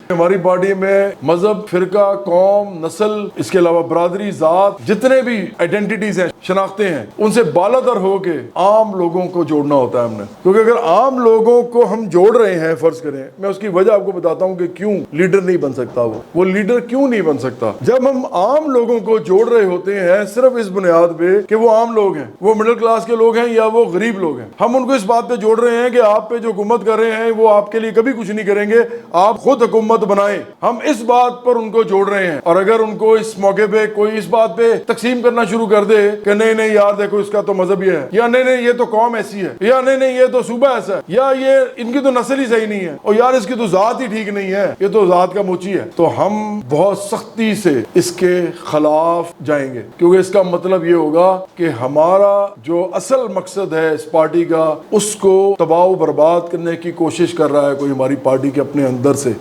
हमारी पार्टी में मजहब, फिरका, कौम, नस्ल, इसके अलावा बरादरी, जात, जितने भी आइडेंटिटीज हैं, शनाख्तें हैं, उनसे बालातर होके आम लोगों को जोड़ना होता है हमने। क्योंकि अगर आम लोगों को हम जोड़ रहे हैं, फर्ज करें, मैं उसकी वजह आपको बताता हूं कि क्यों लीडर नहीं बन सकता। वो लीडर क्यों नहीं बन सकता? जब हम आम लोगों को जोड़ रहे होते हैं सिर्फ इस बुनियाद पे कि वो आम लोग हैं, वो मिडिल क्लास के लोग हैं या वो गरीब लोग हैं, हम उनको इस बात पे जोड़ रहे हैं कि आप पे जो हुकूमत कर रहे हैं वो आपके लिए कभी कुछ नहीं करेंगे, आप खुद हुकूमत बनाएं। हम इस बात पर उनको जोड़ रहे हैं। और अगर उनको इस मौके पे कोई इस बात पे तकसीम करना शुरू कर दे कि नहीं नहीं यार देखो इसका तो मजहब ये है, या नहीं नहीं ये तो कौम ऐसी है, या नहीं नहीं ये तो सूबा ऐसा है, या ये इनकी तो नस्ल ही सही नहीं है, और यार इसकी तो जात ही ठीक नहीं है, ये तो जात का मोची है, तो हम बहुत सख्ती से इसके खिलाफ जाएंगे। क्योंकि इसका मतलब ये होगा कि हमारा जो असल मकसद है इस पार्टी का, उसको तबाह बर्बाद करने की कोशिश कर रहा है कोई हमारी पार्टी के अपने अंदर से।